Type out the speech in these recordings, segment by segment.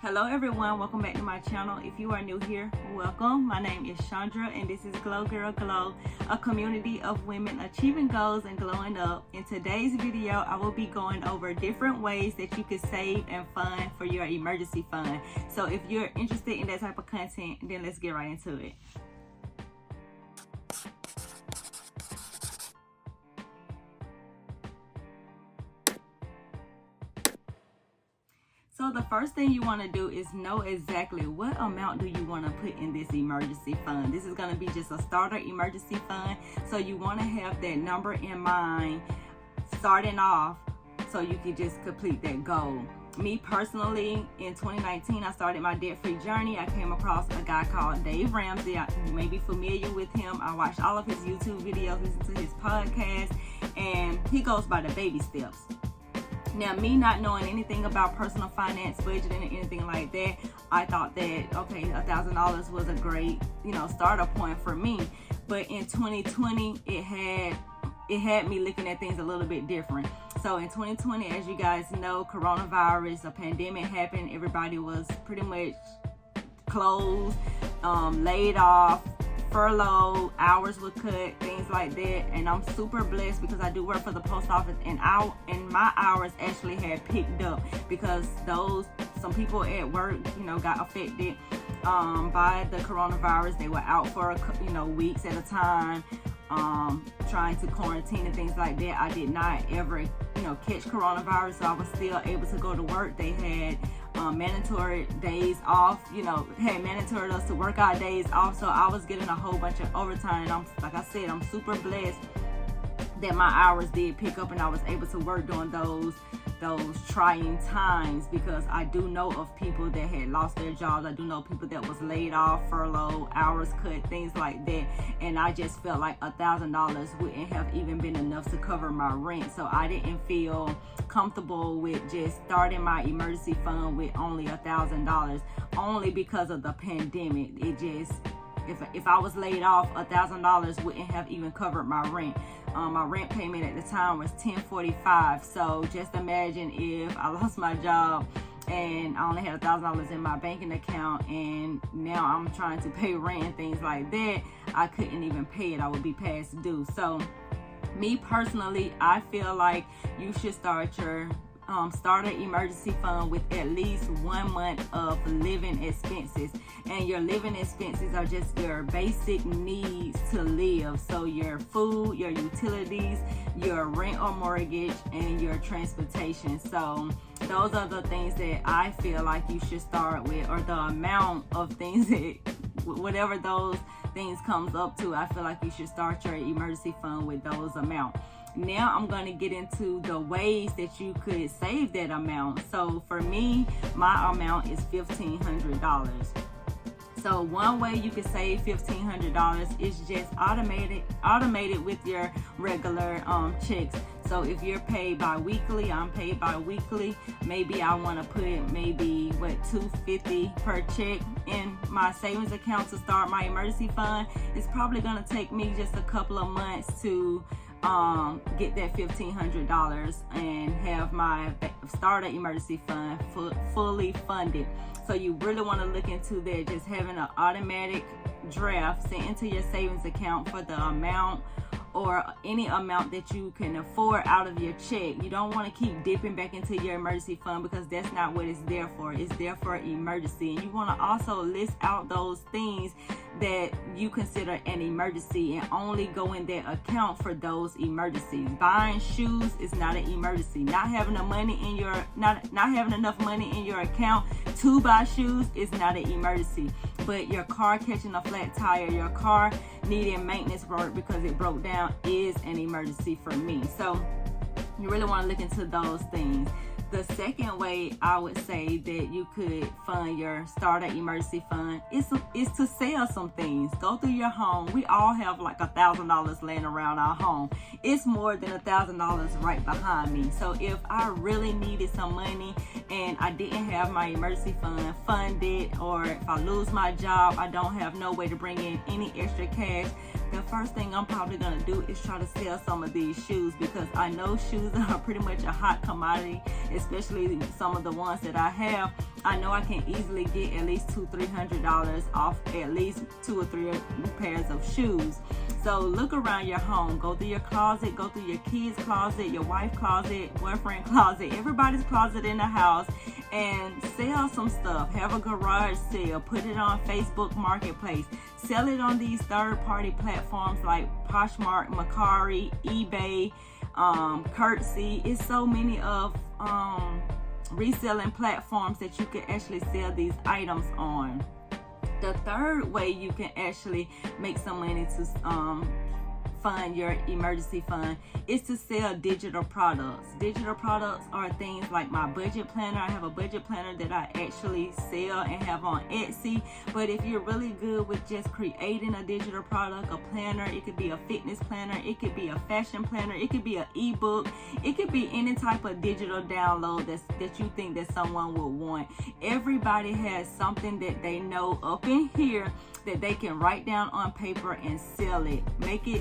Hello everyone, welcome back to my channel. If you are new here, welcome. My name is Chandra and this is Glow Girl Glow, a community of women achieving goals and glowing up. In today's video, I will be going over different ways that you can save and fund for your emergency fund. So if you're interested in that type of content, then let's get right into it. So the first thing you want to do is know exactly what amount do you want to put in this emergency fund. This is going to be just a starter emergency fund. So you want to have that number in mind starting off so you can just complete that goal. Me personally, in 2019, I started my debt-free journey. I came across a guy called Dave Ramsey. You may be familiar with him. I watched all of his YouTube videos, listened to his podcast, and he goes by the baby steps. Now, me not knowing anything about personal finance, budgeting, or anything like that, I thought that, okay, $1,000 was a great, starter point for me. But in 2020, it had me looking at things a little bit different. So in 2020, as you guys know, coronavirus, a pandemic happened. Everybody was pretty much closed, laid off, furlough, hours were cut, things like that. And I'm super blessed because I do work for the post office, and my hours actually had picked up because some people at work, got affected by the coronavirus. They were out for weeks at a time, trying to quarantine and things like that. I did not ever catch coronavirus, so I was still able to go to work. They had mandatory days off, had mandatory us to work our days off, so I was getting a whole bunch of overtime. And I'm super blessed that my hours did pick up and I was able to work during those trying times, because I do know of people that had lost their jobs. I do know people that was laid off, furloughed, hours cut, things like that. And I just felt like $1,000 wouldn't have even been enough to cover my rent. So I didn't feel comfortable with just starting my emergency fund with only $1,000, only because of the pandemic. It just, if I was laid off, $1,000 wouldn't have even covered my rent. My rent payment at the time was $1045. So just imagine if I lost my job and I only had $1,000 in my banking account, and now I'm trying to pay rent and things like that. I couldn't even pay it. I would be past due. So me personally, I feel like you should start your starter emergency fund with at least 1 month of living expenses. And your living expenses are just your basic needs to live. So your food, your utilities, your rent or mortgage, and your transportation. So those are the things that I feel like you should start with, or the amount of things that, whatever those things comes up to, I feel like you should start your emergency fund with those amounts. Now I'm going to get into the ways that you could save that amount. So for me, my amount is $1,500. So one way you can save $1,500 is just automated with your regular checks. So if you're paid bi-weekly, I'm paid bi-weekly. Maybe I want to put $250 per check in my savings account to start my emergency fund. It's probably going to take me just a couple of months to get that $1,500 and have my starter emergency fund fully funded. So you really want to look into that, just having an automatic draft sent into your savings account for the amount or any amount that you can afford out of your check. You don't want to keep dipping back into your emergency fund, because that's not what it's there for. It's there for emergency. And you want to also list out those things that you consider an emergency and only go in that account for those emergencies. Buying shoes is not an emergency. Not having enough money in your account to buy shoes is not an emergency. But your car catching a flat tire, your car needing maintenance work because it broke down is an emergency for me. So you really want to look into those things. The second way I would say that you could fund your starter emergency fund is to sell some things. Go through your home. We all have like $1,000 laying around our home. It's more than $1,000 right behind me. So if I really needed some money and I didn't have my emergency fund funded, or if I lose my job, I don't have no way to bring in any extra cash, the first thing I'm probably gonna do is try to sell some of these shoes, because I know shoes are pretty much a hot commodity, especially some of the ones that I have. I know I can easily get at least $200-300 off at least 2 or 3 pairs of shoes. So look around your home, go through your closet, go through your kids' closet, your wife's closet, boyfriend closet, everybody's closet in the house, and sell some stuff. Have a garage sale, put it on Facebook Marketplace, sell it on these third-party platforms like Poshmark, Mercari, eBay, Courtesy. It's so many of reselling platforms that you can actually sell these items on. The third way you can actually make some money to fund your emergency fund is to sell digital products. Digital products are things like my budget planner. I have a budget planner that I actually sell and have on Etsy. But if you're really good with just creating a digital product, a planner, it could be a fitness planner, it could be a fashion planner, it could be an ebook, it could be any type of digital download that you think that someone will want. Everybody has something that they know up in here that they can write down on paper and sell it.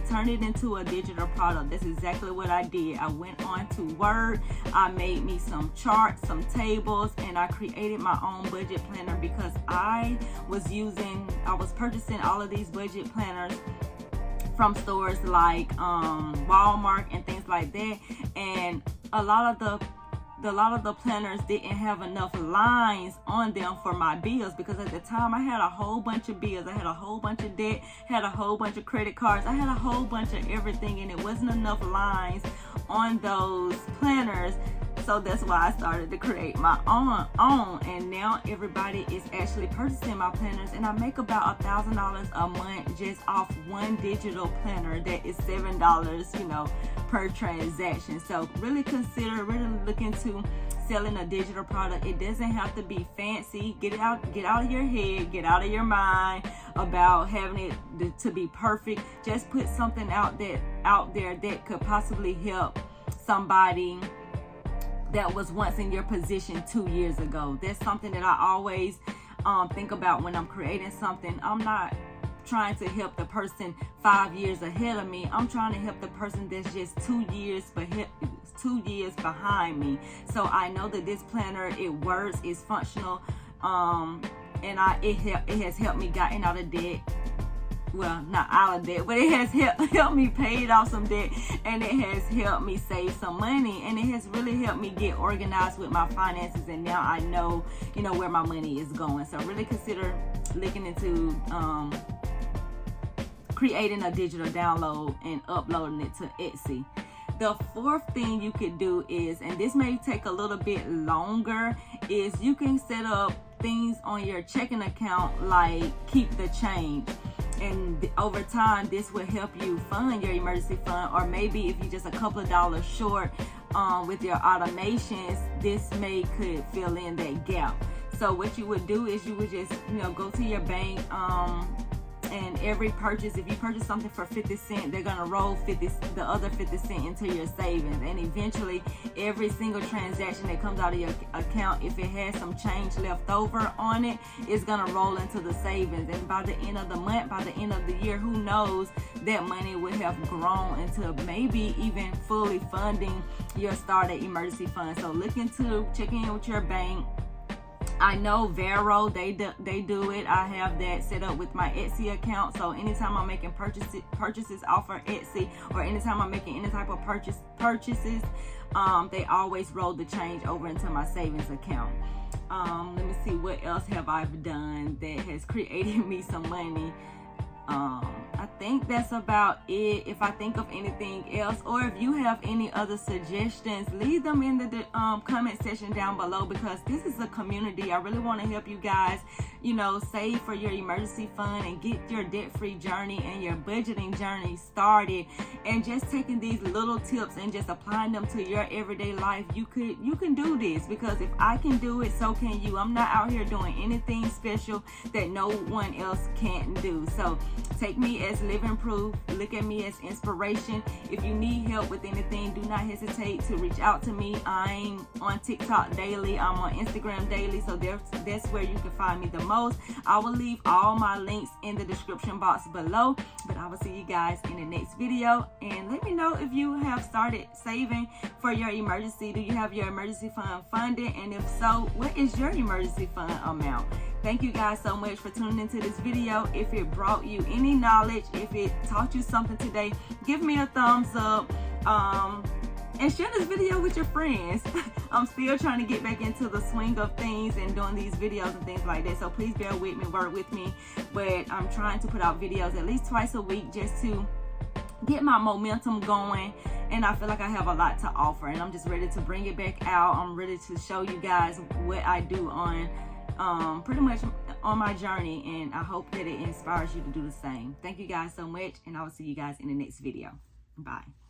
Turn it into a digital product. That's exactly what I did. I went on to Word, I made me some charts, some tables, and I created my own budget planner, because I was purchasing all of these budget planners from stores like Walmart and things like that, and a lot of the planners didn't have enough lines on them for my bills, because at the time I had a whole bunch of bills. I had a whole bunch of debt, had a whole bunch of credit cards, I had a whole bunch of everything, and it wasn't enough lines on those planners. So that's why I started to create my own, and now everybody is actually purchasing my planners, and I make about $1,000 a month just off one digital planner that is $7, per transaction. So really look into selling a digital product. It doesn't have to be fancy. Get out of your head, get out of your mind about having it to be perfect. Just put something out there that could possibly help somebody that was once in your position 2 years ago. That's something that I always think about when I'm creating something. I'm not trying to help the person 5 years ahead of me. I'm trying to help the person that's just 2 years behind me. So I know that this planner, it works, it's functional, and it has helped me gotten out of debt. Well, not out of debt, but it has helped me pay off some debt, and it has helped me save some money, and it has really helped me get organized with my finances, and now I know, where my money is going. So really consider looking into creating a digital download and uploading it to Etsy. The fourth thing you could do is, and this may take a little bit longer, is you can set up things on your checking account like keep the change. And over time, this will help you fund your emergency fund, or maybe if you're just a couple of dollars short with your automations, this could fill in that gap. So what you would do is you would just, go to your bank, and every purchase, if you purchase something for 50 cents, they're going to roll the other 50 cents into your savings. And eventually, every single transaction that comes out of your account, if it has some change left over on it, it's going to roll into the savings. And by the end of the month, by the end of the year, who knows, that money would have grown into maybe even fully funding your starter emergency fund. So look into checking in with your bank. I know Vero, they do it. I have that set up with my Etsy account. So anytime I'm making purchases off of Etsy, or anytime I'm making any type of purchases, they always roll the change over into my savings account. Let me see, what else have I done that has created me some money? I think that's about it. If I think of anything else, or if you have any other suggestions, leave them in the comment section down below, because this is a community. I really want to help you guys, save for your emergency fund and get your debt-free journey and your budgeting journey started. And just taking these little tips and just applying them to your everyday life, you can do this, because if I can do it, so can you. I'm not out here doing anything special that no one else can do. So Take me as living proof. Look at me as inspiration. If you need help with anything, do not hesitate to reach out to me. I'm on TikTok daily. I'm on Instagram daily. So that's where you can find me the most. I will leave all my links in the description box below. But I will see you guys in the next video. And let me know if you have started saving for your emergency. Do you have your emergency fund funded? And if so, what is your emergency fund amount? Thank you guys so much for tuning into this video. If it brought you any knowledge, if it taught you something today, give me a thumbs up and share this video with your friends. I'm still trying to get back into the swing of things and doing these videos and things like that. So please bear with me, work with me. But I'm trying to put out videos at least twice a week just to get my momentum going. And I feel like I have a lot to offer, and I'm just ready to bring it back out. I'm ready to show you guys what I do on pretty much on my journey, and I hope that it inspires you to do the same. Thank you guys so much, and I will see you guys in the next video. Bye.